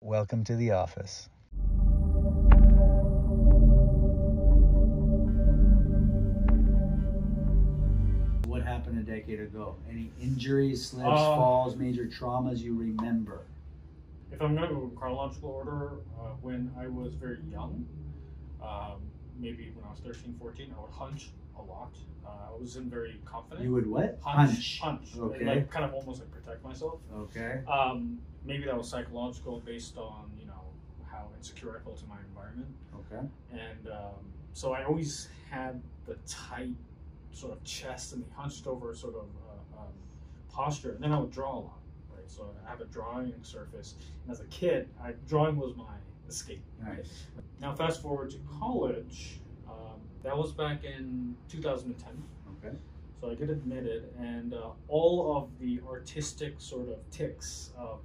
Welcome to the office. What happened a decade ago? Any injuries, slips, falls, major traumas you remember? If I'm going to go in chronological order, when I was very young, maybe when I was 13, 14, I would hunch a lot. I wasn't very confident. You would what? Hunch. Okay. Like kind of almost like protect myself. Okay. Maybe that was psychological based on, how insecure I felt in my environment. Okay. And so I always had the tight sort of chest and the hunched over sort of posture. And then I would draw a lot, right? So I have a drawing surface. And as a kid, drawing was my escape. Nice. Now fast forward to college, that was back in 2010. Okay. So I get admitted, and all of the artistic sort of tics of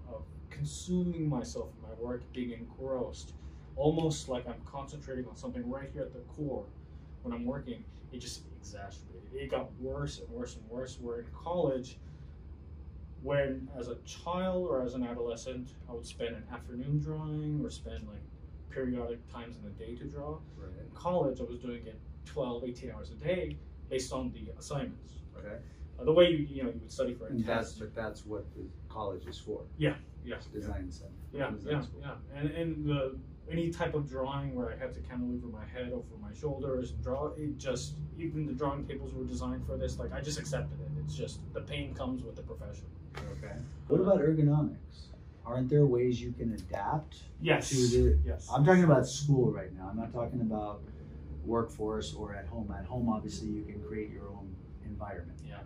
consuming myself in my work, being engrossed, almost like I'm concentrating on something right here at the core when I'm working, it just exacerbated. It got worse and worse and worse. Where in college, when as a child or as an adolescent, I would spend an afternoon drawing or spend like periodic times in the day to draw. Right. In college, I was doing it 12, 18 hours a day based on the assignments. Okay. The way you would study for a test. But that's what the college is for. Yeah. Design center. Yeah. And any type of drawing where I had to cantilever my head over my shoulders and draw, even the drawing tables were designed for this. Like I just accepted it. It's just the pain comes with the profession. Okay. What about ergonomics? Aren't there ways you can adapt? Yes. Yes. I'm talking about school right now. I'm not talking about workforce or at home. At home, obviously, you can create your own environment. Yeah.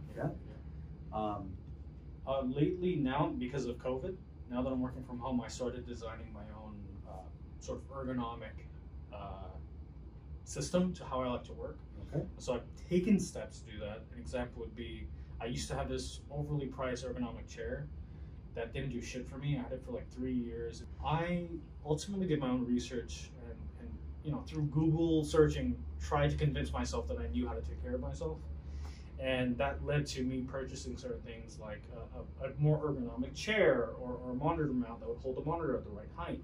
Lately, now because of COVID, now that I'm working from home, I started designing my own sort of ergonomic system to how I like to work. Okay. So I've taken steps to do that. An example would be I used to have this overly priced ergonomic chair that didn't do shit for me. I had it for like 3 years. I ultimately did my own research and through Google searching, tried to convince myself that I knew how to take care of myself. And that led to me purchasing certain things like a more ergonomic chair or a monitor mount that would hold the monitor at the right height.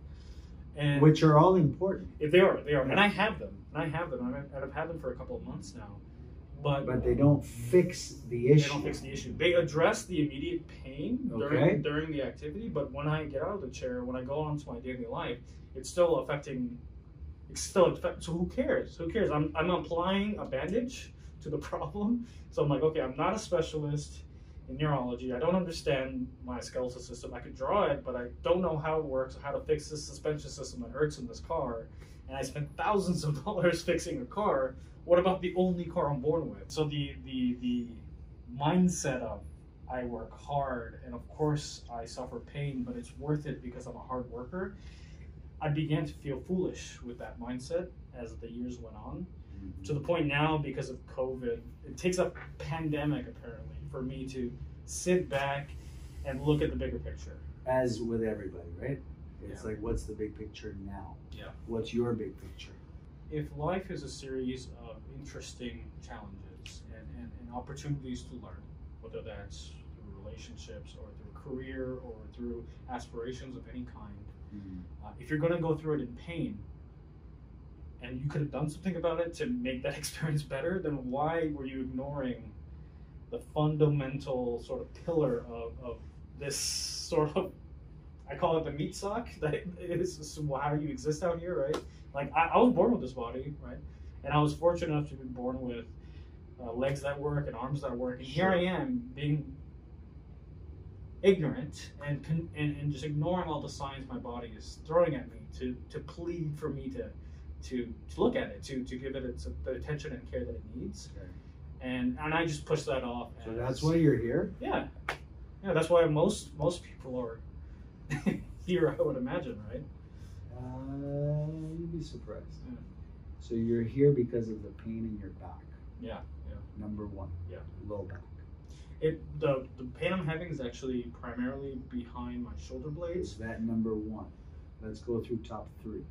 And which are all important. They are. And I have them. I've had them for a couple of months now. But they don't fix the issue. They don't fix the issue. They address the immediate pain during the activity, but when I get out of the chair, when I go on to my daily life, it's still affecting. So who cares? Who cares? I'm applying a bandage to the problem. So I'm like, okay, I'm not a specialist in neurology. I don't understand my skeletal system. I could draw it, but I don't know how it works, how to fix this suspension system that hurts in this car. And I spent thousands of dollars fixing a car. What about the only car I'm born with? So the mindset of I work hard and of course I suffer pain, but it's worth it because I'm a hard worker. I began to feel foolish with that mindset as the years went on. To the point now, because of COVID, it takes a pandemic apparently for me to sit back and look at the bigger picture. As with everybody, right? It's like, what's the big picture now? Yeah. What's your big picture? If life is a series of interesting challenges and opportunities to learn, whether that's through relationships or through career or through aspirations of any kind, if you're going to go through it in pain, and you could have done something about it to make that experience better, then why were you ignoring the fundamental sort of pillar of this sort of, I call it the meat sock, that is how you exist out here, right? Like, I was born with this body, right? And I was fortunate enough to be born with legs that work and arms that work. And here I am being ignorant and just ignoring all the signs my body is throwing at me to plead for me to look at it, to give it the attention and care that it needs. Okay. And I just push that off. So that's why you're here? Yeah, that's why most people are here, I would imagine, right? You'd be surprised. Yeah. So you're here because of the pain in your back. Yeah. Number one. Yeah. Low back. The pain I'm having is actually primarily behind my shoulder blades. Is that number one? Let's go through top three.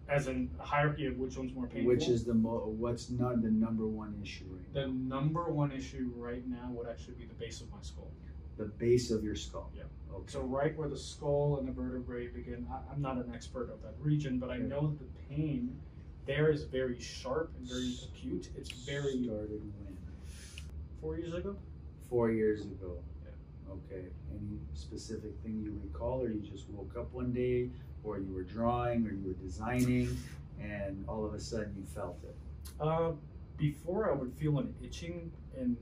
As in a hierarchy of which one's more painful? Which is what's not the number one issue right now? The number one issue right now would actually be the base of my skull. The base of your skull. Yeah. Okay. So right where the skull and the vertebrae begin. I'm not an expert of that region, but I know that the pain there is very sharp and very acute. It's very. Started when? 4 years ago. 4 years ago. Yeah. Okay. Any specific thing you recall, or you just woke up one day, or you were drawing, or you were designing, and all of a sudden you felt it? Before I would feel an itching in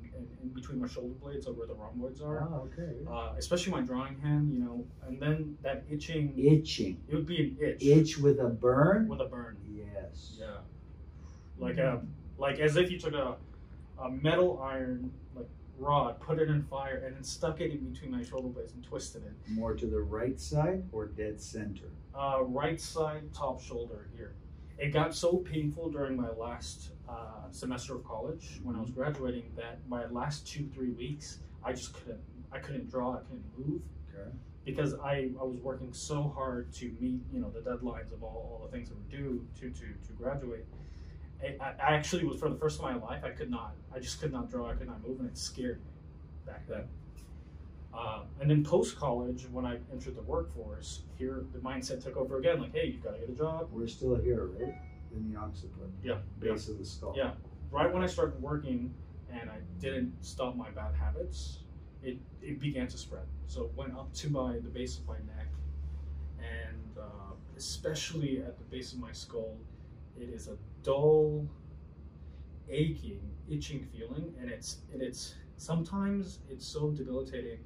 between my shoulder blades, over where the rhomboids are. Oh, okay. Especially my drawing hand, you know, and then that itching. Itching. It would be an itch. Itch with a burn? With a burn. Yes. Yeah. Like as if you took a metal iron rod, put it in fire, and then stuck it in between my shoulder blades and twisted it. More to the right side or dead center? Right side, top shoulder here. It got so painful during my last semester of college when I was graduating that my last 2-3 weeks I just couldn't draw, I couldn't move. Okay. Because I was working so hard to meet, you know, the deadlines of all the things that were due to graduate. I actually was, for the first time in my life, I just could not draw, I could not move, and it scared me back then. And then post-college, when I entered the workforce, here the mindset took over again, like, hey, you've got to get a job. We're still here, right? In the occiput. Yeah. Base of the skull. Yeah. Right when I started working and I didn't stop my bad habits, it began to spread. So it went up to the base of my neck, and especially at the base of my skull, it is a dull, aching, itching feeling, and it's sometimes it's so debilitating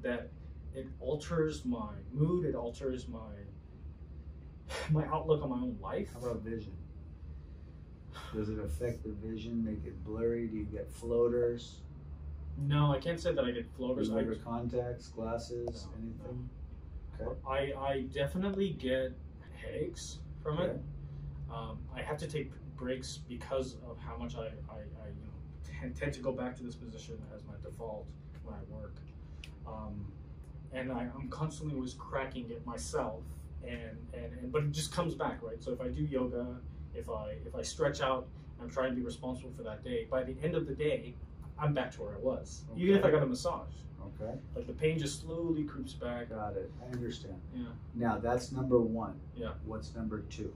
that it alters my mood, it alters my outlook on my own life. How about vision? Does it affect the vision, make it blurry? Do you get floaters? No, I can't say that I get floaters. Do you wear contacts, glasses, anything? No. Okay. I definitely get headaches from Okay. it. I have to take breaks because of how much I you know, tend to go back to this position as my default when I work. And I'm constantly always cracking it myself, but it just comes back, right? So if I do yoga, if I stretch out, I'm trying to be responsible for that day. By the end of the day, I'm back to where I was, even if I got a massage. Okay. Like the pain just slowly creeps back. Got it. I understand. Yeah. Now that's number one. Yeah. What's number two?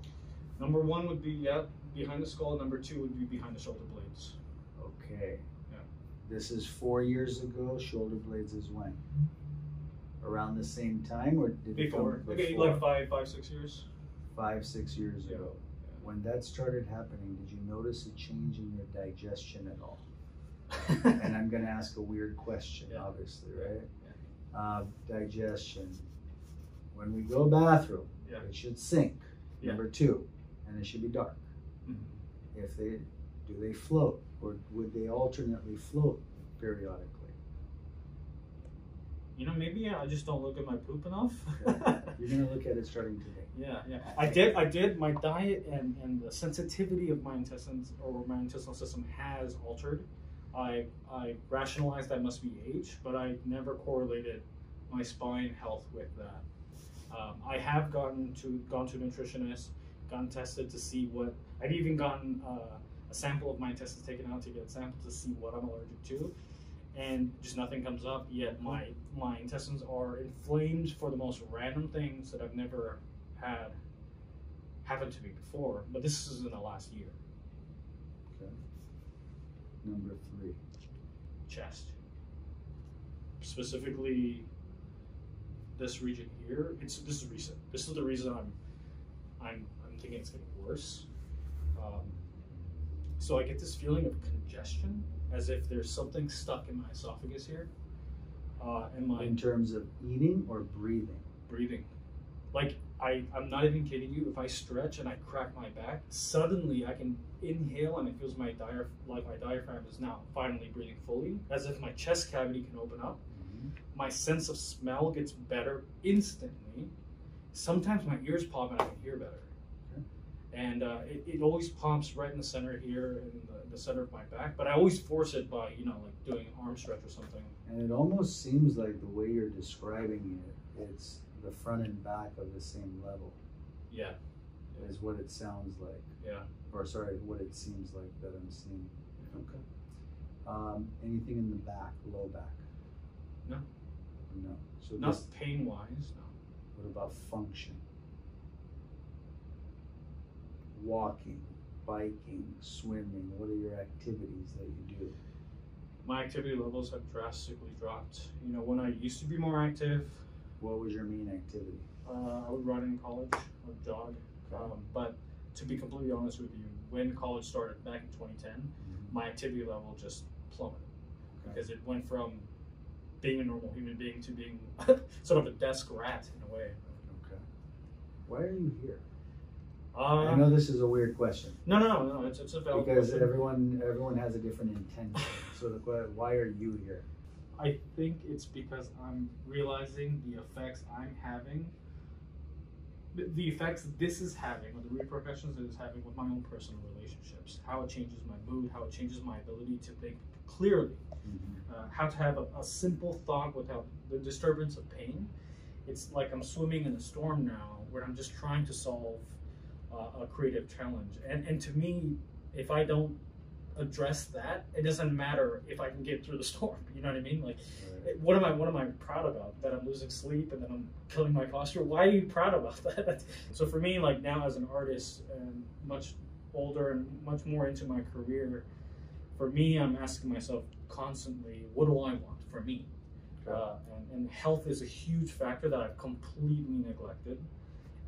Number one would be behind the skull. Number two would be behind the shoulder blades. Okay. Yeah. This is 4 years ago. Shoulder blades is when? Around the same time, or did it come Before. Okay, like 5-6 years. 5-6 years Yeah. ago. When that started happening, did you notice a change in your digestion at all? And I'm going to ask a weird question, Yeah. obviously, right? Yeah. Digestion. When we go bathroom, Yeah. it should sink. Yeah. Number two, and it should be dark. Mhm. Do they float, or would they alternately float periodically? You know, maybe I just don't look at my poop enough. Okay. You're going to look at it starting today. Yeah. I did. My diet and the sensitivity of my intestines or my intestinal system has altered. I rationalized that must be age, but I never correlated my spine health with that. I have gone to a nutritionist, gotten tested to see what. I've even gotten a sample of my intestines taken out to get a sample to see what I'm allergic to, and just nothing comes up. Yet my intestines are inflamed for the most random things that I've never had happen to me before. But this is in the last year. Okay. Number three. Chest. Specifically, this region here. This is recent. This is the reason I'm thinking it's getting worse. So I get this feeling of congestion, as if there's something stuck in my esophagus here, and my In terms of eating or breathing? breathing. Like I'm not even kidding you. If I stretch and I crack my back, suddenly I can inhale and it feels my diaphragm is now finally breathing fully, as if my chest cavity can open up. Mm-hmm. My sense of smell gets better instantly. Sometimes my ears pop and I can hear better. Okay. And it always pops right in the center here, in the center of my back. But I always force it by, you know, like doing an arm stretch or something. And it almost seems like the way you're describing it, it's the front and back of the same level. Yeah. Is what it sounds like. Yeah. Or sorry, what it seems like that I'm seeing. Okay. Anything in the back, low back? No. No. So Not this, pain-wise, no. what about function? Walking, biking, swimming, what are your activities that you do? My activity levels have drastically dropped. You know, when I used to be more active, What was your main activity? I would run in college, I would jog. Okay. But to be completely honest with you, when college started back in 2010, my activity level just plummeted because it went from being a normal human being to being sort of a desk rat in a way. Okay. Why are you here? I I know this is a weird question. No. It's a valid Because question. everyone has a different intention. So why are you here? I think it's because I'm realizing the effects I'm having, the effects this is having, or the repercussions that it's having with my own personal relationships, how it changes my mood, how it changes my ability to think clearly, how to have a simple thought without the disturbance of pain. It's like I'm swimming in a storm now where I'm just trying to solve a creative challenge. And to me, if I don't address that, it doesn't matter if I can get through the storm. You know what I mean? Like, Right. what am I proud about? That I'm losing sleep and that I'm killing my posture? Why are you proud about that? So for me, like now as an artist and much older and much more into my career, for me, I'm asking myself constantly, what do I want for me? And health is a huge factor that I've completely neglected.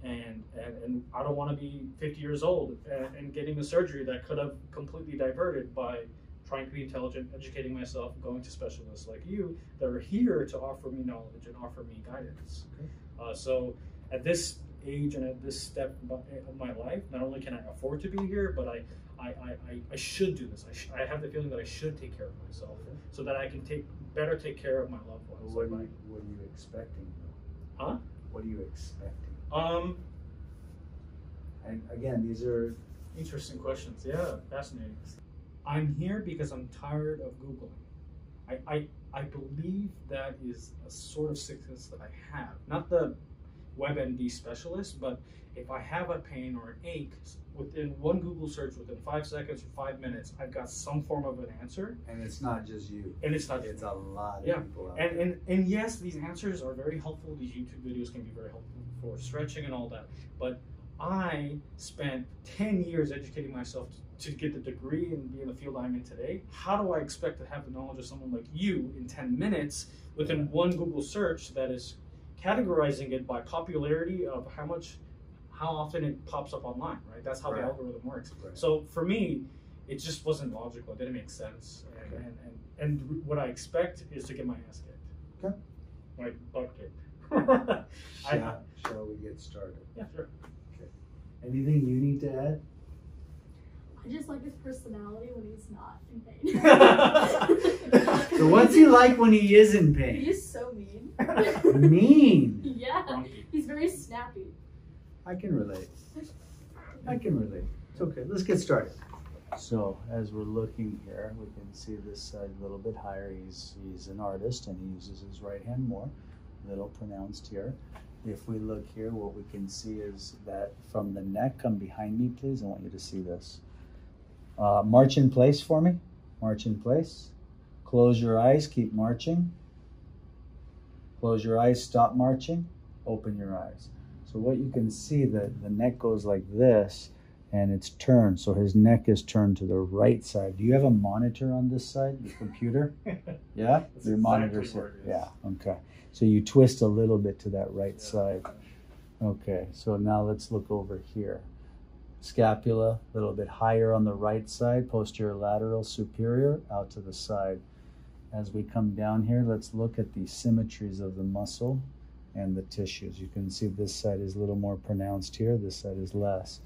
And I don't want to be 50 years old and getting a surgery that could have completely diverted by trying to be intelligent, educating myself, going to specialists like you that are here to offer me knowledge and offer me guidance. Okay. So at this age and at this step of my life, not only can I afford to be here, but I should do this. I have the feeling that I should take care of myself so that I can better take care of my loved ones. What are you expecting? Huh? What are you expecting? And again, these are Interesting questions. Yeah, fascinating. I'm here because I'm tired of Googling. I believe that is a sort of sickness that I have. Not the WebMD specialist, but if I have a pain or an ache, within one Google search, within 5 seconds or 5 minutes, I've got some form of an answer. and it's not just you. And it's not It's a lot of Yeah. people out there. And yes, these answers are very helpful. These YouTube videos can be very helpful for stretching and all that. But I spent 10 years educating myself to get the degree and be in the field I'm in today. How do I expect to have the knowledge of someone like you in 10 minutes within one Google search that is categorizing it by popularity of how often it pops up online, right? That's how the Right. algorithm works. Right. So for me, it just wasn't logical. It didn't make sense. Okay. And what I expect is to get my ass kicked. Okay. My butt kicked. Shall we get started? Yeah, sure. Anything you need to add? I just like his personality when he's not in pain. So what's he like when he is in pain? He's so mean. Mean. Yeah, Grumpy. he's very snappy. I can relate. It's okay. Let's get started. So as we're looking here, we can see this side a little bit higher. He's an artist and he uses his right hand more, a little pronounced here. If we look here, what we can see is that from the neck, come behind me, please. I want you to see this. March in place for me. March in place. Close your eyes, keep marching. Close your eyes, stop marching. Open your eyes. So what you can see, that the neck goes like this and it's turned. So his neck is turned to the right side. Do you have a monitor on this side, your computer? Yeah? That's Your exactly monitor's where it is. Yeah, okay. So you twist a little bit to that right side. Okay, so now let's look over here. Scapula, a little bit higher on the right side, posterior lateral superior, out to the side. As we come down here, let's look at the symmetries of the muscle and the tissues. You can see this side is a little more pronounced here, this side is less.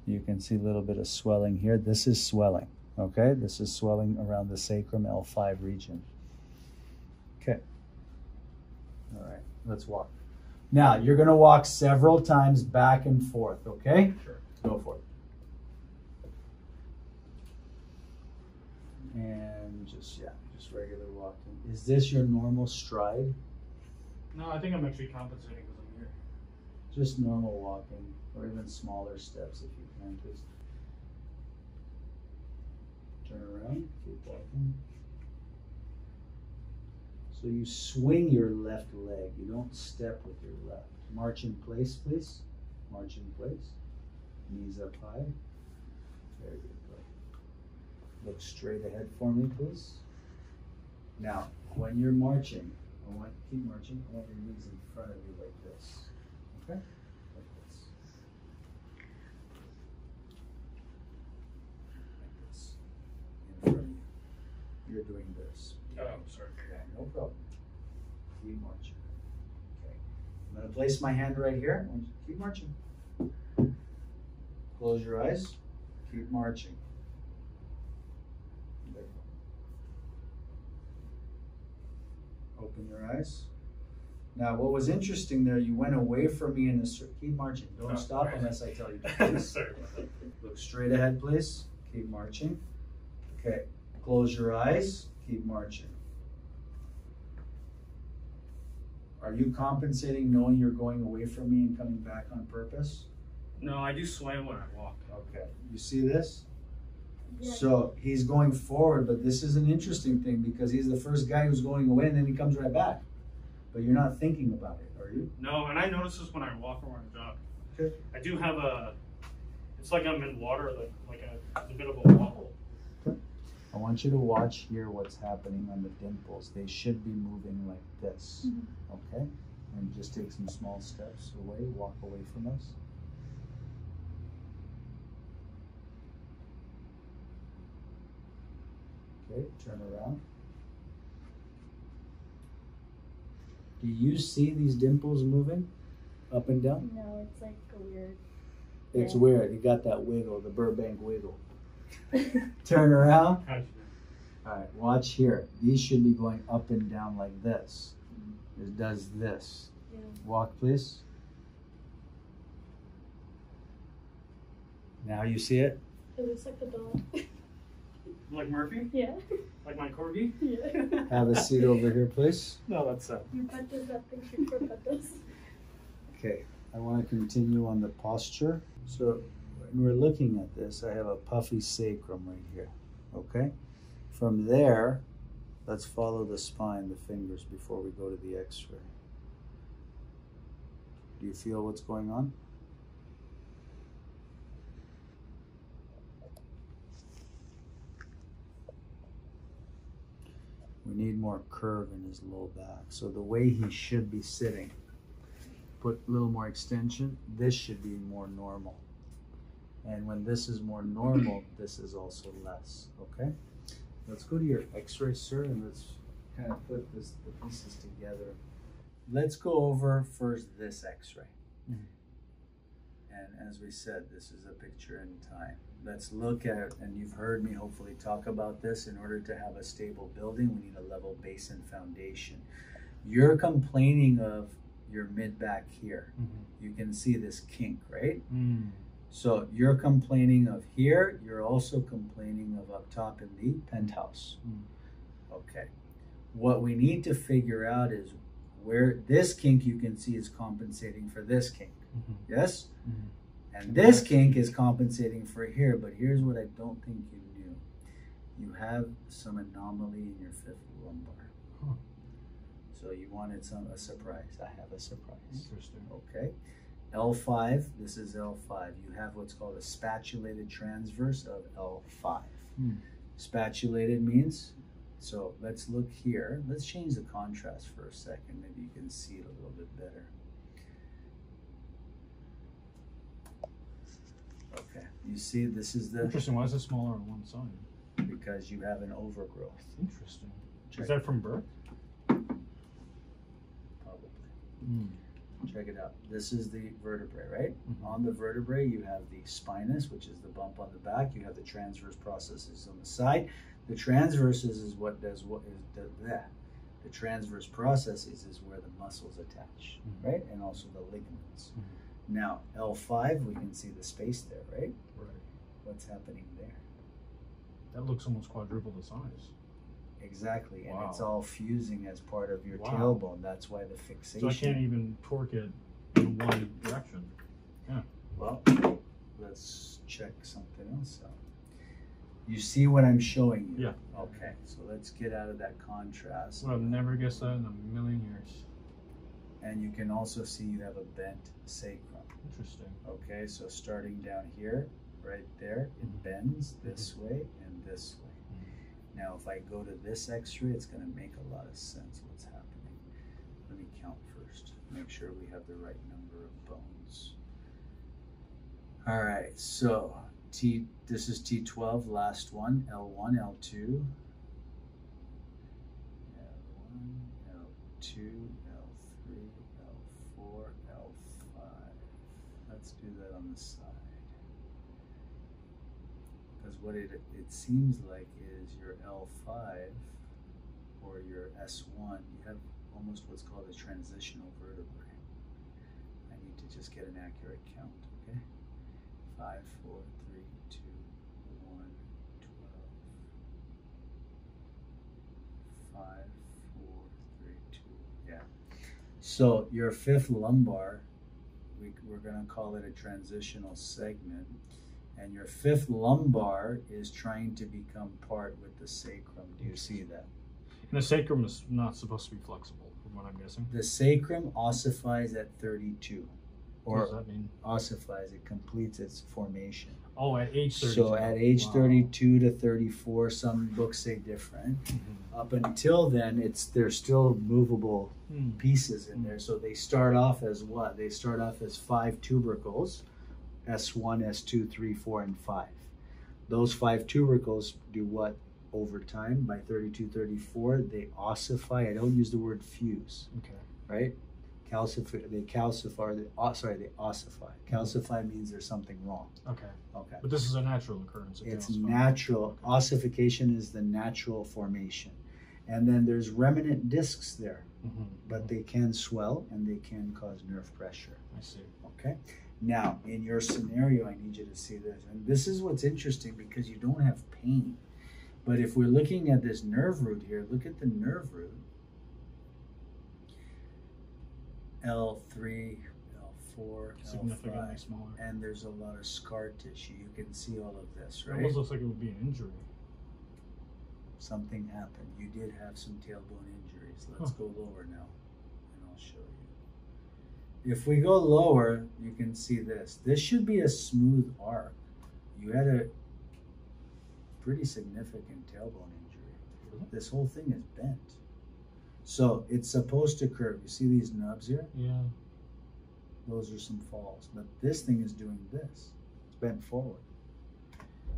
You can see a little bit of swelling here. This is swelling, okay? This is swelling around the sacrum L5 region. Okay. All right, let's walk. Now, you're gonna walk several times back and forth, okay? Sure. Go for it. And just regular walking. Is this your normal stride? No, I think I'm actually compensating because I'm here. Just normal walking, or even smaller steps if you can, just turn around, keep walking. So So you swing your left leg. You don't step with your left. March in place, please. March in place. Knees up high. Very good. Look straight ahead for me, please. Now, when you're marching, keep marching. I want your knees in front of you like this. Okay? Like this. Like this. In front of you. You're doing this. Oh, sorry. Yeah, no problem. Keep marching. Okay. I'm going to place my hand right here. Keep marching. Close your eyes. Keep marching. There you go. Open your eyes. Now, what was interesting there, you went away from me in the keep marching. Don't stop unless I tell you to. Sorry about that. Look straight ahead, please. Keep marching. Okay. Close your eyes. Keep marching. Are you compensating knowing you're going away from me and coming back on purpose? No, I do sway when I walk. Okay. You see this? Yeah. So he's going forward, but this is an interesting thing because he's the first guy who's going away and then he comes right back. But you're not thinking about it, are you? No, and I notice this when I walk or when I jog. Okay. I do have it's like I'm in water, like a bit of a wobble. I want you to watch here what's happening on the dimples. They should be moving like this, okay? And just take some small steps away, walk away from us. Okay, turn around. Do you see these dimples moving up and down? No, it's like a weird. It's Yeah. weird. You got that wiggle, the Burbank wiggle. Turn around. Gotcha. All right, watch here. These should be going up and down like this. It does this. Yeah. Walk, please. Now you see it? It looks like a dog. Like Murphy? Yeah. Like my corgi? Yeah. Have a seat over here, please. No, that's Your pet does that thing for pet does. Okay, I want to continue on the posture. So when we're looking at this, I have a puffy sacrum right here, okay? From there, let's follow the spine, the fingers, before we go to the x-ray. Do you feel what's going on? We need more curve in his low back. So the way he should be sitting, put a little more extension, this should be more normal. And when this is more normal, this is also less, okay? Let's go to your x-ray, sir, and let's kind of put the pieces together. Let's go over first this x-ray. And as we said, this is a picture in time. Let's look at, and you've heard me hopefully talk about this, in order to have a stable building, we need a level base and foundation. You're complaining of your mid-back here. You can see this kink, right? So you're complaining of here, you're also complaining of up top in the penthouse. Okay. What we need to figure out is where this kink you can see is compensating for this kink. Yes? And this kink is compensating for here, but here's what I don't think you knew. You have some anomaly in your fifth lumbar. So you wanted a surprise. I have a surprise. Interesting. Okay. L5, this is L5. You have what's called a spatulated transverse of L5. Spatulated means, so let's look here. Let's change the contrast for a second. Maybe you can see it a little bit better. Okay, you see this is the... Interesting. Why is it smaller on one side? Because you have an overgrowth. Interesting. Check Is that from birth? Probably. Check it out. This is the vertebrae, right? On the vertebrae, you have the spinous, which is the bump on the back. You have the transverse processes on the side. The transverses is what does what is that. The transverse processes is where the muscles attach, right? And also the ligaments. Now, L5, we can see the space there, right? Right. What's happening there? That looks almost quadruple the size. Exactly, and Wow. it's all fusing as part of your Wow. tailbone. That's why the fixation. So I can't even torque it in one direction. Yeah. Well, let's check something else out. You see what I'm showing you? Yeah. Okay, so let's get out of that contrast. Well, I've never guessed that in a million years. And you can also see you have a bent sacrum. Interesting. Okay, so starting down here, right there, it bends this way and this way. Now, if I go to this x-ray, it's going to make a lot of sense what's happening. Let me count first. Make sure we have the right number of bones. All right, so this is T12, last one, L1, L2, L1, L2, L3, L4, L5. Let's do that on the side. Because what it seems like is your L5 or your S1, you have almost what's called a transitional vertebrae. I need to just get an accurate count, okay? 5, 4, 3, 2, 1, 12. 5, 4, 3, 2, yeah. So your fifth lumbar, we're going to call it a transitional segment. And your fifth lumbar is trying to become part with the sacrum. Do you see that? And the sacrum is not supposed to be flexible, from what I'm guessing. The sacrum ossifies at 32. Or what does that mean? Ossifies, it completes its formation. Oh, at age 32. So at age 32 to 34, some books say different. Up until then, there's still movable pieces in there. So they start off as what? They start off as 5 tubercles. S1, S2, 3, 4, and 5. Those 5 tubercles do what over time? By 32, 34, they ossify. I don't use the word fuse, Okay. right? They ossify. Calcify means there's something wrong. Okay. Okay. But this is a natural occurrence. It's natural. Okay. Ossification is the natural formation. And then there's remnant discs there, but they can swell and they can cause nerve pressure. I see. Okay. Now, in your scenario, I need you to see this. And this is what's interesting because you don't have pain. But if we're looking at this nerve root here, look at the nerve root. L3, L4, Significantly L5. smaller. And there's a lot of scar tissue. You can see all of this, right? It almost looks like it would be an injury. Something happened. You did have some tailbone injuries. Let's go lower now, and I'll show you. If we go lower, you can see this. This should be a smooth arc. You had a pretty significant tailbone injury. This whole thing is bent. So it's supposed to curve. You see these nubs here? Yeah. Those are some falls. But this thing is doing this. It's bent forward.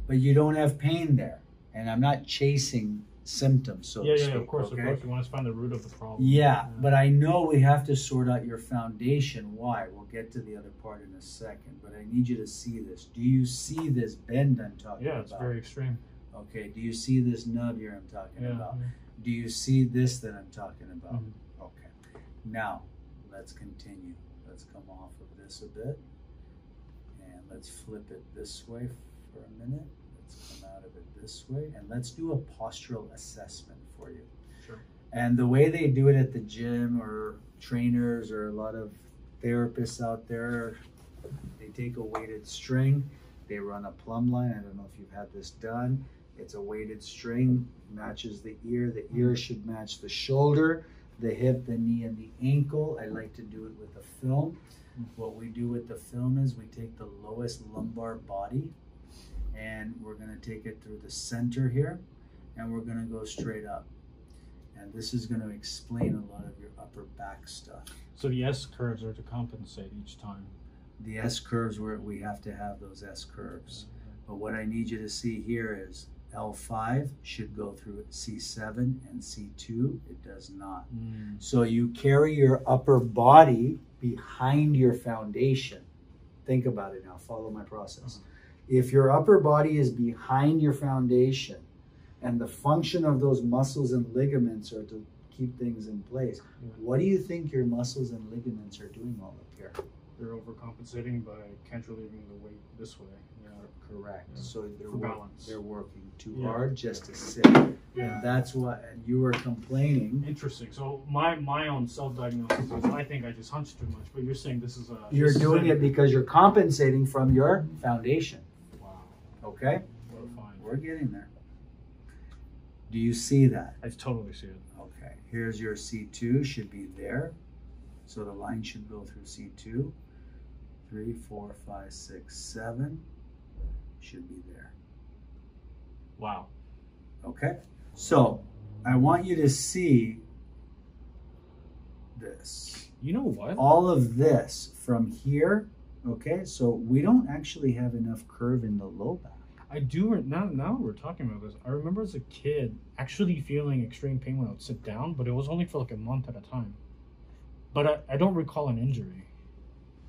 But you don't have pain there. And I'm not chasing symptoms, so to speak. Of course, okay? of course. You want to find the root of the problem. Yeah, but I know we have to sort out your foundation. Why? We'll get to the other part in a second, but I need you to see this. Do you see this bend I'm talking about? Yeah, it's very extreme. Okay, do you see this nub here I'm talking about? Yeah. Do you see this that I'm talking about? Okay, now let's continue. Let's come off of this a bit, and let's flip it this way for a minute. Let's come out of it this way, and let's do a postural assessment for you. Sure. And the way they do it at the gym, or trainers, or a lot of therapists out there, they take a weighted string, they run a plumb line. I don't know if you've had this done. It's a weighted string, matches the ear. The ear should match the shoulder, the hip, the knee, and the ankle. I like to do it with a film. What we do with the film is we take the lowest lumbar body, and we're going to take it through the center here, and we're going to go straight up. And this is going to explain a lot of your upper back stuff. So the S curves are to compensate each time. The S curves, where we have to have those S curves. But what I need you to see here is L5 should go through C7 and C2. It does not. So you carry your upper body behind your foundation. Think about it now. Follow my process. If your upper body is behind your foundation, and the function of those muscles and ligaments are to keep things in place, what do you think your muscles and ligaments are doing all up here? They're overcompensating by cantilevering the weight this way. Correct. Yeah. So they're working too hard just to sit. And that's what, and you were complaining. Interesting. So my own self-diagnosis is I think I just hunched too much, but you're saying this is a... You're doing it because you're compensating from your foundation. Wow. Okay? we're getting there. Do you see that? I totally see it. Okay, here's your C2, should be there. So the line should go through C2. 3, 4, 5, 6, 7 should be there. Wow. Okay, so I want you to see this. You know what? All of this from here, okay, so we don't actually have enough curve in the low back. I do, now we're talking about this, I remember as a kid actually feeling extreme pain when I would sit down, but it was only for like a month at a time. But I don't recall an injury.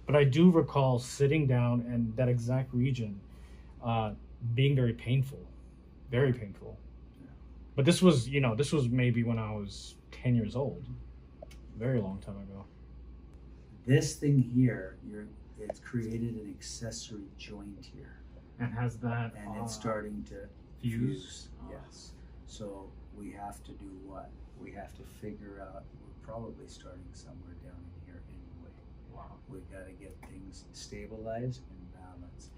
But I do recall sitting down and that exact region being very painful. Very painful. Yeah. But this was, you know, this was maybe when I was 10 years old. Very long time ago. This thing here, it's created an accessory joint here. And has that... And it's starting to fuse. Yes. So we have to do what? We have to figure out, we're probably starting somewhere down in here anyway. Wow. We've got to get things stabilized and balanced.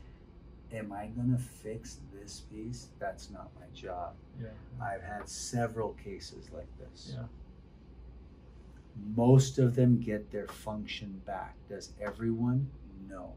Am I going to fix this piece? That's not my job. Yeah. I've had several cases like this. Yeah. Most of them get their function back. Does everyone? No.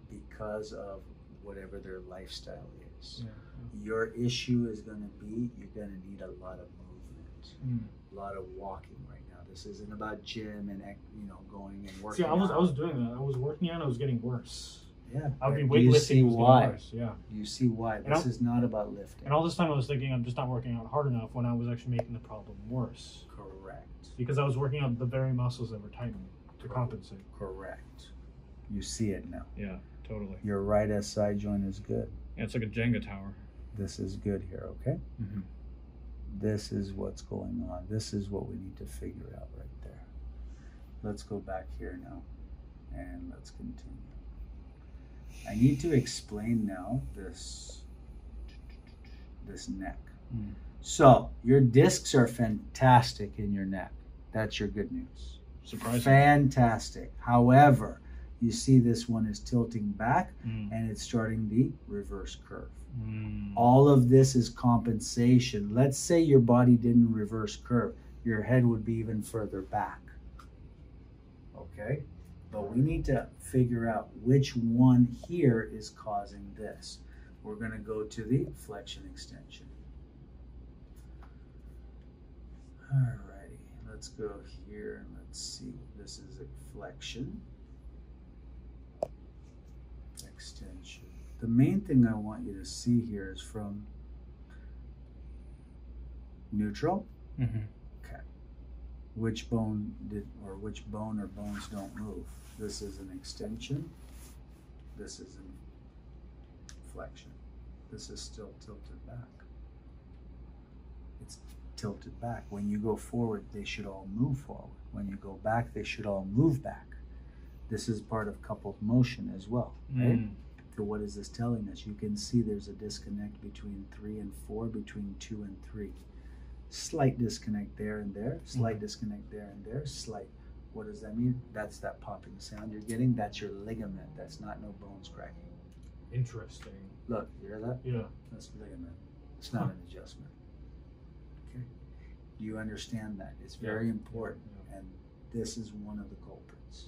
Because of whatever their lifestyle is. Yeah. Your issue is going to be, you're going to need a lot of movement, a lot of walking right now. This isn't about gym and, you know, going and working. See, I was doing that. I was working out and it was getting worse. Yeah. I'd be You weightlifting. see why? Worse. Yeah. You see why. This is not about lifting. And all this time I was thinking I'm just not working out hard enough when I was actually making the problem worse. Correct. Because I was working out the very muscles that were tightening to compensate. Correct. You see it now. Yeah, totally. Your right SI joint is good. Yeah, it's like a Jenga tower. This is good here, okay? This is what's going on. This is what we need to figure out right there. Let's go back here now and let's continue. I need to explain now this neck. So your discs are fantastic in your neck. That's your good news. Surprising. Fantastic. However, you see this one is tilting back and it's starting the reverse curve. All of this is compensation. Let's say your body didn't reverse curve. Your head would be even further back. Okay? But we need to figure out which one here is causing this. We're going to go to the flexion extension. Alrighty, let's go here and let's see. This is a flexion. Extension. The main thing I want you to see here is from neutral. Okay. Which bone or bones don't move? This is an extension. This is an flexion. This is still tilted back. It's tilted back. When you go forward, they should all move forward. When you go back, they should all move back. This is part of coupled motion as well, right? So what is this telling us? You can see there's a disconnect between 3 and 4, between 2 and 3. Slight disconnect there and there, slight disconnect there and there, slight. What does that mean? That's that popping sound you're getting. That's your ligament. That's not no bones cracking. Interesting. Look, you hear that? Yeah. That's ligament. It's not an adjustment. Okay. Do you understand that? It's very important. And this is one of the culprits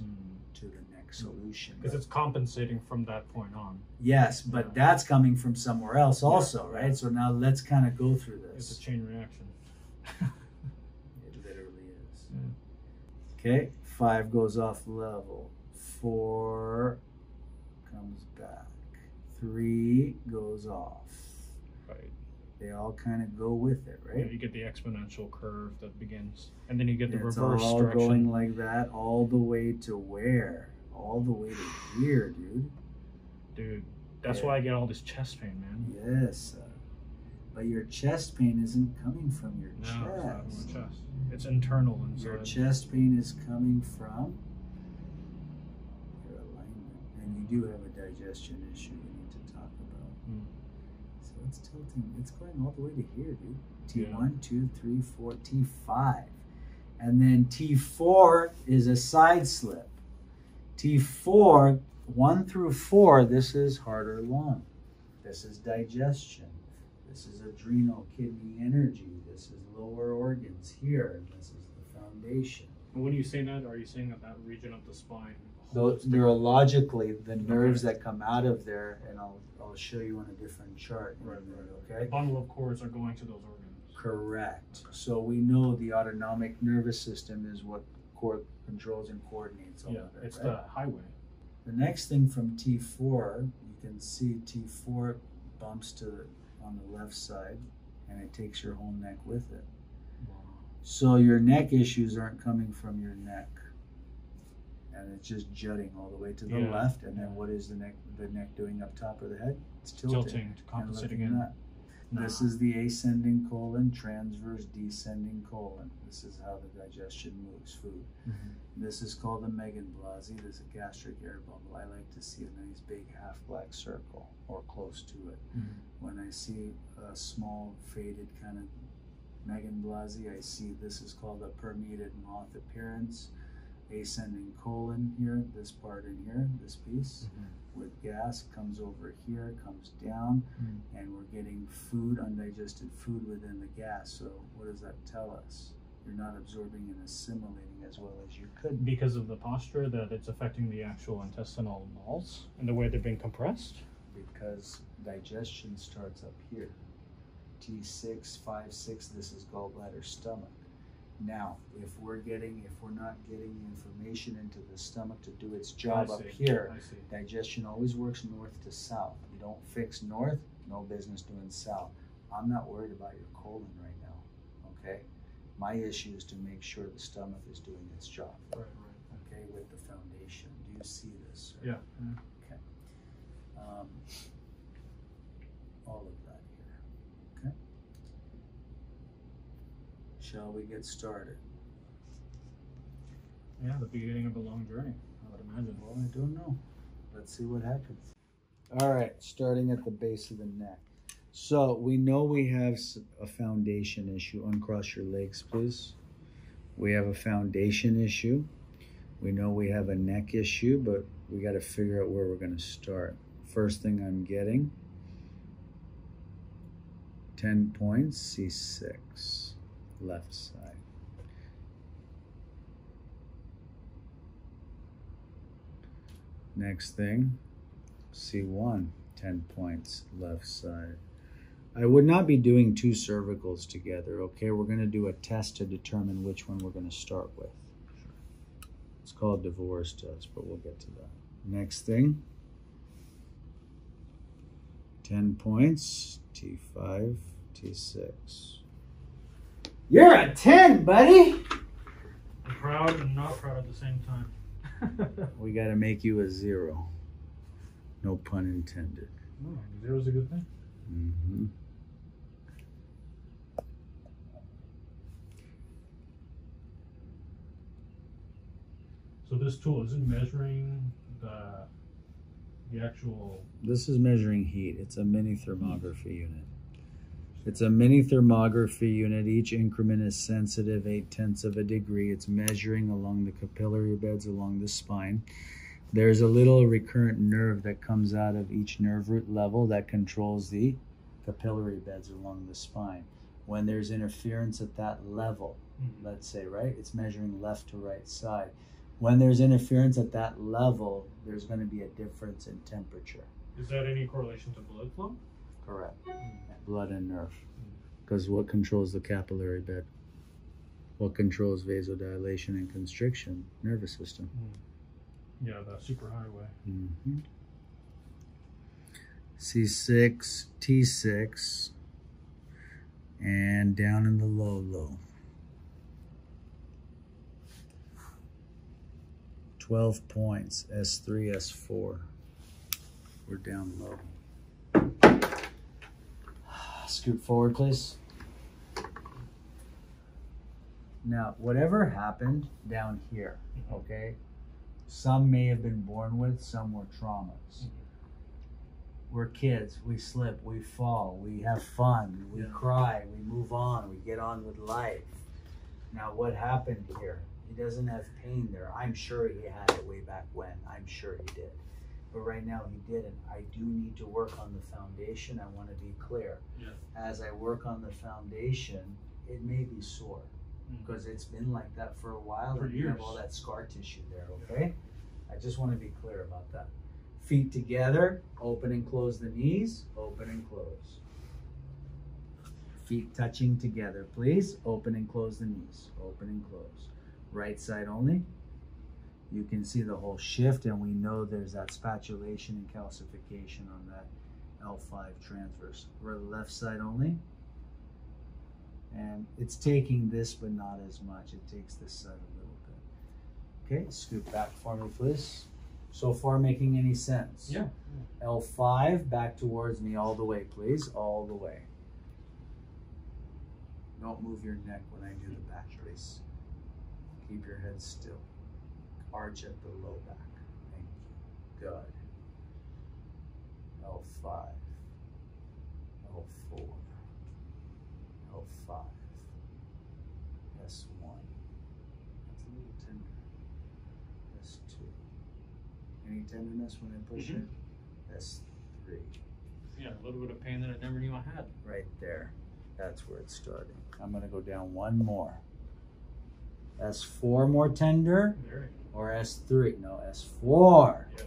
to the next solution. Because it's compensating from that point on. Yes, but that's coming from somewhere else also, right? So now let's kind of go through this. It's a chain reaction. It literally is. Okay, 5 goes off level. 4 comes back. 3 goes off. Right. They all kind of go with it, right? Yeah, you get the exponential curve that begins, and then you get the It's reverse all direction. going like that all the way to where? All the way to here, dude. Dude, that's why I get all this chest pain, man. Yes. But your chest pain isn't coming from your No, chest. it's not from my chest. It's internal inside. Your chest pain is coming from your alignment. And you do have a digestion issue we need to talk about. So it's tilting. It's going all the way to here, dude. T1, 2, 3, 4, T5. And then T4 is a side slip. T4, 1 through 4, this is harder lung. This is digestion. This is adrenal kidney energy. This is lower organs here. And this is the foundation. When you say that, are you saying that region of the spine? Neurologically, the nerves that come out of there, and I'll show you on a different chart in a minute, okay? A bundle of cords are going to those organs. Correct. So we know the autonomic nervous system is what controls and coordinates all of it. It's right? the highway. The next thing from T4, you can see T4 bumps on the left side, and it takes your whole neck with it. Wow. So your neck issues aren't coming from your neck, and it's just jutting all the way to the left. And then what is the neck doing up top of the head? It's tilting, compensating in. This is the ascending colon, transverse descending colon. This is how the digestion moves food. This is called the Meganblasy. There's a gastric air bubble. I like to see a nice big half black circle or close to it. When I see a small faded kind of Meganblasy, I see this is called a permeated moth appearance. Ascending colon here, this part in here, this piece with gas comes over here, comes down, and we're getting food, undigested food within the gas. So what does that tell us? You're not absorbing and assimilating as well as you could. Because of the posture, that it's affecting the actual intestinal walls and the way they're being compressed? Because digestion starts up here. T6, 5, 6, this is gallbladder, stomach. Now, if we're not getting the information into the stomach to do its job up here, digestion always works north to south. You don't fix north, no business doing south. I'm not worried about your colon right now, okay? My issue is to make sure the stomach is doing its job. Right. Okay, with the foundation. Do you see this? Yeah. Okay. All of that here. Okay. Shall we get started? Yeah, the beginning of a long journey, I would imagine. Well, I don't know. Let's see what happens. All right, starting at the base of the neck. So we know we have a foundation issue. Uncross your legs, please. We have a foundation issue. We know we have a neck issue, but we got to figure out where we're going to start. First thing I'm getting, 10 points, C6, left side. Next thing, C1, 10 points, left side. I would not be doing two cervicals together, okay? We're going to do a test to determine which one we're going to start with. It's called divorce test, but we'll get to that. Next thing, 10 points, T5, T6. You're a 10, buddy! I'm proud and not proud at the same time. We got to make you a 0. No pun intended. Oh, 0 is a good thing. Mm-hmm. So this tool, is it measuring the actual... This is measuring heat. It's a mini thermography unit. It's a mini thermography unit. Each increment is sensitive 0.8 of a degree. It's measuring along the capillary beds along the spine. There's a little recurrent nerve that comes out of each nerve root level that controls the capillary beds along the spine. When there's interference at that level, let's say, right, it's measuring left to right side. When there's interference at that level, there's going to be a difference in temperature. Is that any correlation to blood flow? Correct. Blood and nerve. Because what controls the capillary bed? What controls vasodilation and constriction? Nervous system. Yeah, the superhighway. Mm-hmm. C6, T6, and down in the low. 12 points, S3, S4. We're down low. Scoot forward, please. Now, whatever happened down here, okay, some may have been born with, some were traumas. We're kids, we slip, we fall, we have fun, we cry, we move on, we get on with life. Now, what happened here? He doesn't have pain there. I'm sure he had it way back when. I'm sure he did. but right now he didn't. I do need to work on the foundation. I want to be clear. Yeah. As I work on the foundation, it may be sore because it's been like that for a while For and you have years. all that scar tissue there, okay? I just want to be clear about that. Feet together, open and close the knees, open and close. Feet touching together, please. Open and close the knees, open and close. Right side only. You can see the whole shift, and we know there's that spatulation and calcification on that L5 transverse. We're left side only. And it's taking this, but not as much. It takes this side a little bit. Okay, scoot back for me, please. So far, making any sense? Yeah. L5, back towards me all the way, please. All the way. Don't move your neck when I do the back, please. Keep your head still. Arch at the low back. Thank you. Good. L5. L4. L5. S1. That's a little tender. S2. Any tenderness when I push it? S3. Yeah, a little bit of pain that I never knew I had. Right there. That's where it's starting. I'm going to go down one more. S4 more tender Very. or S3? No, S4. Yeah.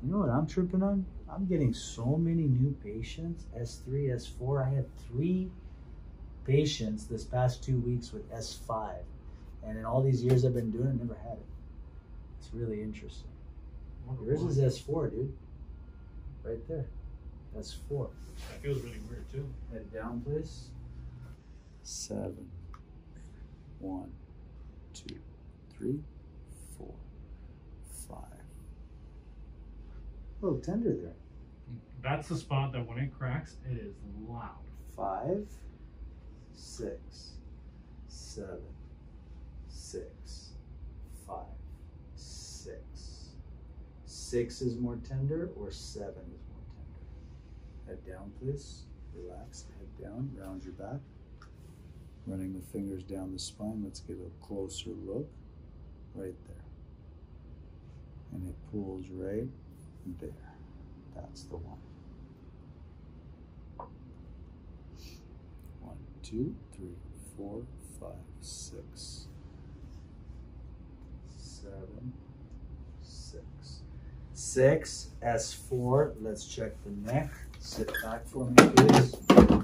You know what I'm tripping on? I'm getting so many new patients. S3, S4. I had 3 patients this past 2 weeks with S5. And in all these years I've been doing it, never had it. It's really interesting. Yours is S4, dude. Right there. S4. That feels really weird too. Head down, please. 7. 1, 2, 3, 4, 5. A little tender there. That's the spot that when it cracks, it is loud. 5, 6, 7, 6, 5, 6. 6 is more tender or 7 is more tender? Head down, please. Relax. Head down. Round your back. Running the fingers down the spine. Let's get a closer look. Right there. And it pulls right there. That's the one. 1, 2, 3, 4, 5, 6, 7, 6. 6, S4. Let's check the neck. Sit back for me, please.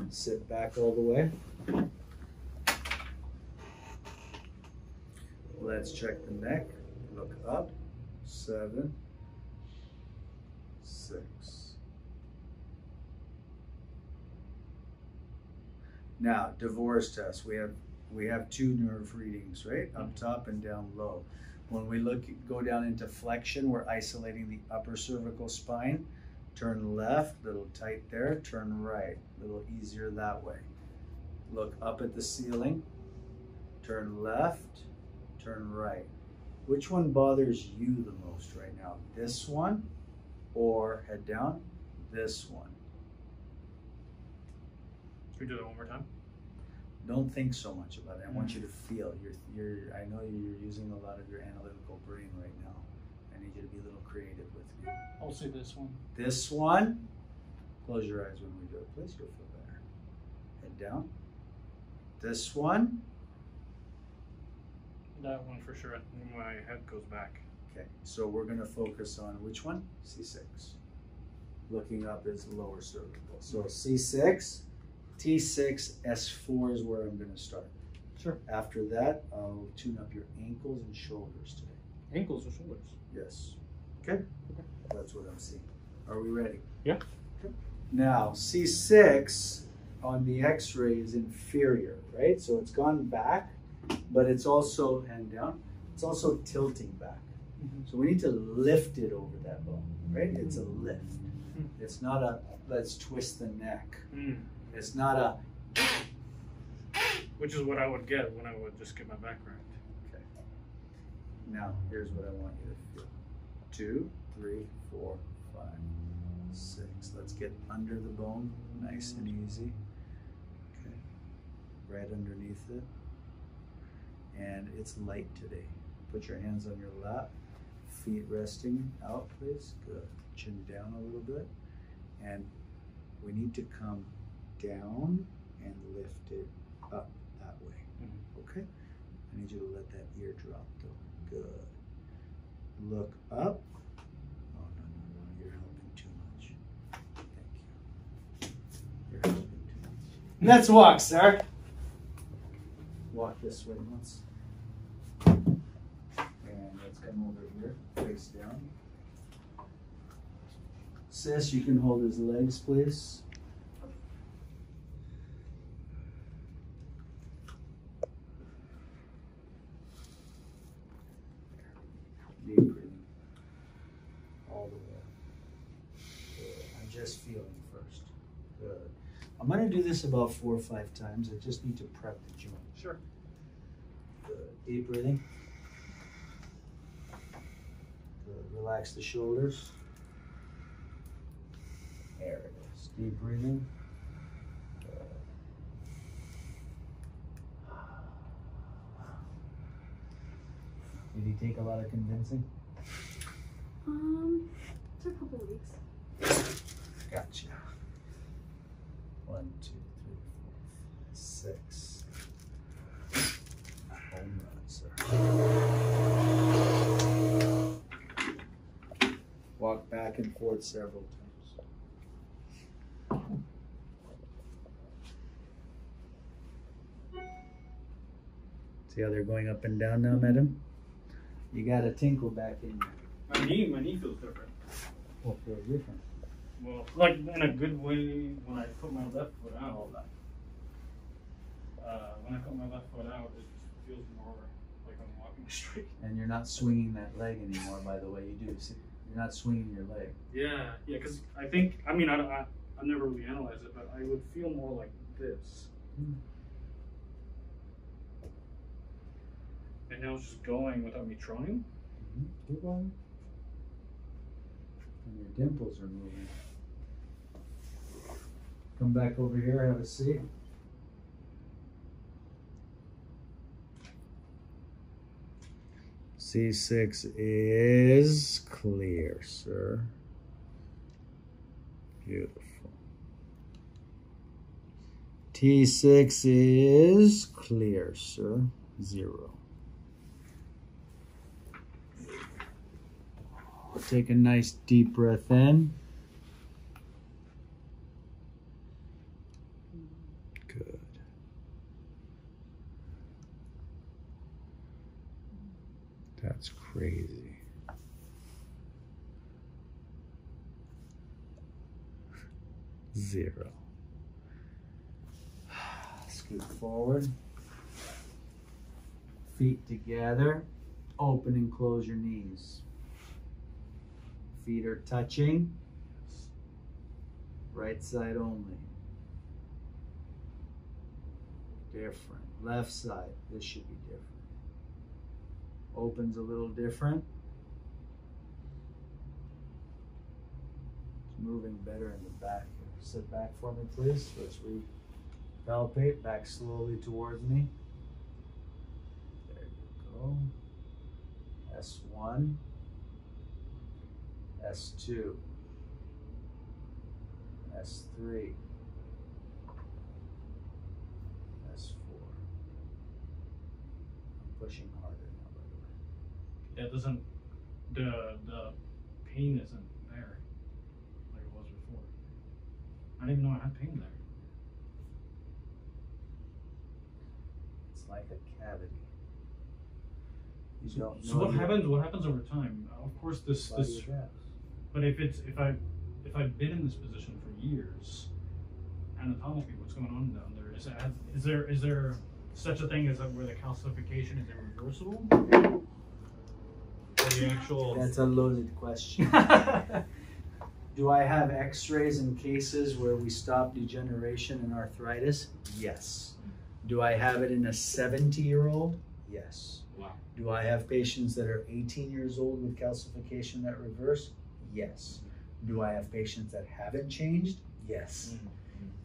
Sit back all the way. Let's check the neck. Look up. 7, 6. Now, divorce test. We have 2 nerve readings, right? Up top and down low. When we go down into flexion, we're isolating the upper cervical spine. Turn left, little tight there. Turn right, little easier that way. Look up at the ceiling. Turn left, turn right. Which one bothers you the most right now? This one, or head down, this one? Can we do that one more time? Don't think so much about it. I want you to feel. I know you're using a lot of your analytical brain right now. I need you to be a little creative with me. I'll say this one. This one, close your eyes when we do it, please. You'll feel better. Head down. This one. That one for sure. My head goes back. Okay, so we're going to focus on which one? C6. Looking up is lower cervical. So C6, T6, S4 is where I'm going to start. Sure. After that, I'll tune up your ankles and shoulders today. Ankles or shoulders? Yes. Okay? That's what I'm seeing. Are we ready? Yeah. Okay. Now, C6 on the x-ray is inferior, right? So it's gone back, but it's also, hand down, it's also tilting back. So we need to lift it over that bone, right? It's a lift. It's not a, let's twist the neck. It's not a, which is what I would get when I would just get my back cracked. okay. Now, here's what I want you to feel. 2, 3, 4, 5, 6. Let's get under the bone, nice and easy. Okay. Right underneath it. And it's light today. Put your hands on your lap, feet resting out, please. Good. chin down a little bit. And we need to come down and lift it up that way. Okay? I need you to let that ear drop though. Good. Look up. Oh, no, you're helping too much. Thank you. You're helping too much. Let's walk, sir. Walk this way once. And let's come over here, face down. Sis, you can hold his legs, please. Deep breathing. All the way. Good. I'm just feeling first. Good. I'm going to do this about 4 or 5 times. I just need to prep the joint. Sure. Good. Deep breathing. Good. Relax the shoulders. There it is. Deep breathing. Good. Did he take a lot of convincing? Took a couple weeks. Gotcha. 1, 2, 3, 4, 6. Home run, sir. Walk back and forth several times. See how they're going up and down now, madam? You got a tinkle back in you. My knee feels different. What feels different? Well, like in a good way when I put my left foot out. When I put my left foot out, it just feels more like I'm walking straight. And you're not swinging that leg anymore, by the way. You do. See, you're not swinging your leg. Yeah, because I think, I mean, I've never really analyzed it, but I would feel more like this. And now it's just going without me trying. Keep on. And your dimples are moving. Come back over here, have a seat. C6 is clear, sir. Beautiful. T6 is clear, sir. 0. Take a nice deep breath in. Good. That's crazy. Zero. Scoot forward. Feet together. Open and close your knees. Feet are touching. Right side only. Different. Left side. This should be different. Opens a little different. It's moving better in the back here. Sit back for me, please. Let's re-palpate. Back slowly towards me. There you go. S1. S2, S3, S4. I'm pushing harder now, by the way. Yeah, it doesn't, the pain isn't there like it was before. I didn't even know I had pain there. It's like a cavity. You So don't so know what yet. happens? What happens over time? Of course, this. But if I've been in this position for years, anatomically, what's going on down there? Is there such a thing as where the calcification is irreversible? Or the actual. That's a loaded question. Do I have x-rays in cases where we stop degeneration and arthritis? Yes. Do I have it in a 70-year-old? Yes. Wow. Do I have patients that are 18 years old with calcification that reverse? Yes. Do I have patients that haven't changed? Yes.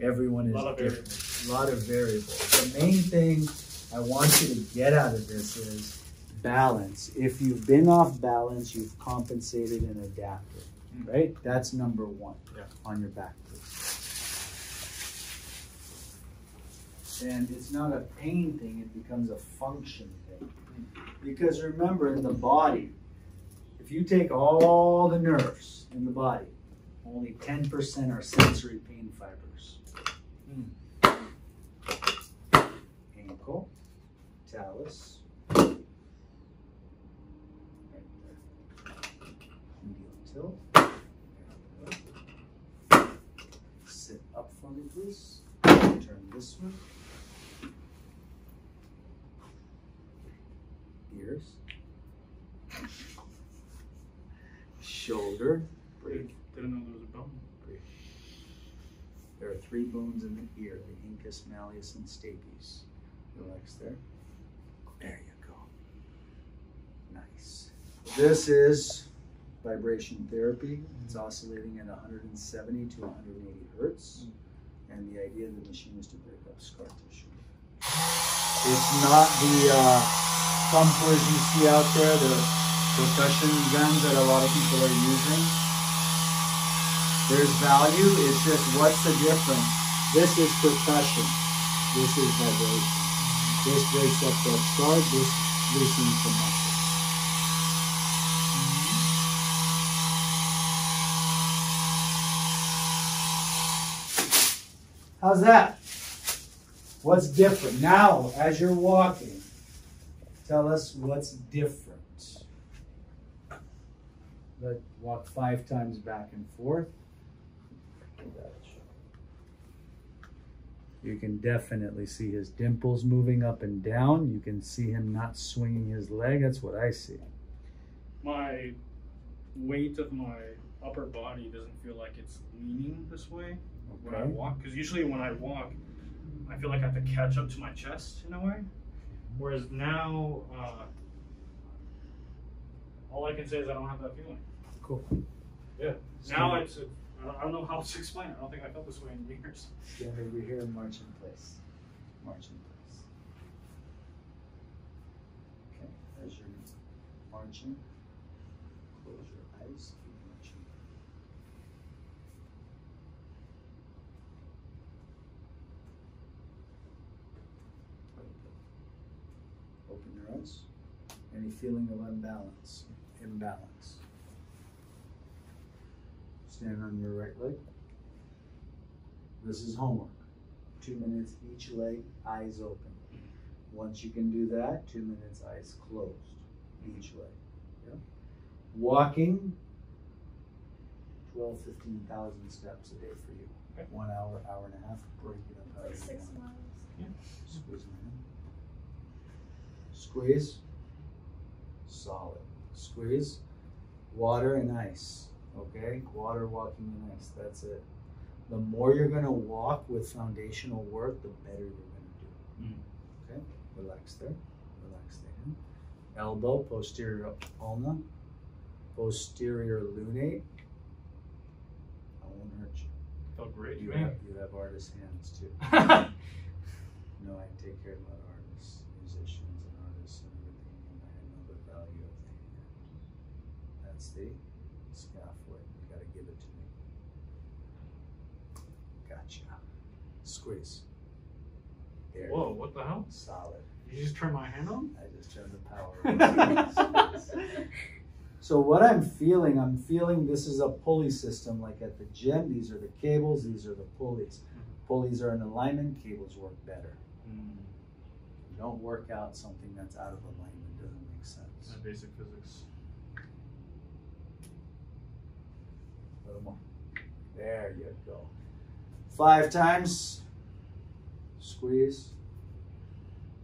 Everyone is different. A lot of variables. The main thing I want you to get out of this is balance. If you've been off balance, you've compensated and adapted. right? That's number one. Yeah. On your back, please. And it's not a pain thing, it becomes a function thing. Because remember, in the body, if you take all the nerves in the body, only 10% are sensory pain fibers. Ankle, talus, right there. Medial tilt. Sit up for me, please. Turn this way. Ears. Shoulder. Breathe. Didn't know there was a bone. Breathe. There are 3 bones in the ear, the incus, malleus, and stapes. Relax there. There you go. Nice. This is vibration therapy. It's oscillating at 170 to 180 hertz. And the idea of the machine is to break up scar tissue. It's not the thumpers you see out there, the percussion guns that a lot of people are using. There's value, it's just what's the difference? This is percussion, this is vibration. This breaks up that scar, this loosens the muscle. How's that? What's different? Now, as you're walking, tell us what's different. Let's walk 5 times back and forth. You can definitely see his dimples moving up and down. You can see him not swinging his leg. That's what I see. My weight of my upper body doesn't feel like it's leaning this way when I walk. Because usually when I walk, I feel like I have to catch up to my chest in a way. Whereas now, all I can say is I don't have that feeling. Cool. Yeah. Now it's, I don't know how to explain it. I don't think I felt this way in years. Stand over here and march in place. March in place. Okay, as you're marching, close your eyes, keep marching. Open your eyes. Any feeling of imbalance? Stand on your right leg. This is homework. 2 minutes each leg, eyes open. Once you can do that, 2 minutes, eyes closed, each leg. Yeah. Walking, 12,000, 15,000 steps a day for you. Okay. 1 hour, hour and a half, break it up. Like 6 miles. Yeah. Squeeze my hand. Squeeze. Solid. Squeeze. Water and ice. Okay? Water, walking, and ice. That's it. The more you're going to walk with foundational work, the better you're going to do. Okay? Relax there. Relax there. Elbow, posterior ulna. Posterior lunate. I won't hurt you. Felt great. You have artist hands too. No, I take care of a lot of artists, musicians and artists and everything, and I know the value of the hand. That's the scaffold. You gotta give it to me. Gotcha. Squeeze. There. Whoa, what the hell? Solid. You just turned my hand on? I just turned the power on. So what I'm feeling this is a pulley system like at the gym. These are the cables, these are the pulleys. Pulleys are in alignment, cables work better. You don't work out something that's out of alignment, doesn't make sense. Basic physics. A little more. There you go. 5 times. Squeeze.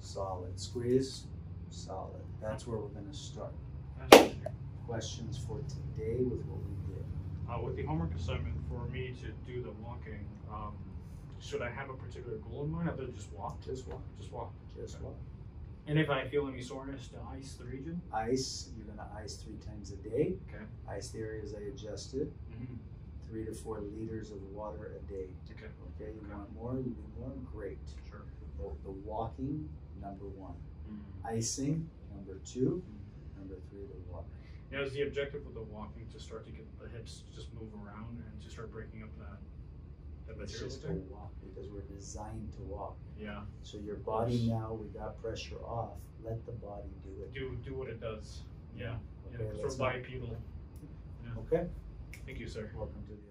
Solid. Squeeze. Solid. That's where we're going to start. Questions for today with what we did? With the homework assignment for me to do the walking, should I have a particular goal in mind? Other than just walk? Just walk. Just walk. Just Okay. walk. And if I feel any soreness, to ice the region? Ice. You're going to ice 3 times a day. Okay. Ice the areas I adjusted. 3 to 4 liters of water a day. Okay. Okay. You want more? You need more? Great. Sure. The walking, number 1. Icing, number 2. Number 3, the water. Yeah, is the objective of the walking to start to get the hips to just move around and to start breaking up that Let's material? just go walk because we're designed to walk. Yeah. So your body now, we got pressure off. Let the body do it. Do what it does. Yeah. Okay, Yeah, 'cause let's we're not- bipedal. Yeah. Okay. Thank you, sir. Welcome to the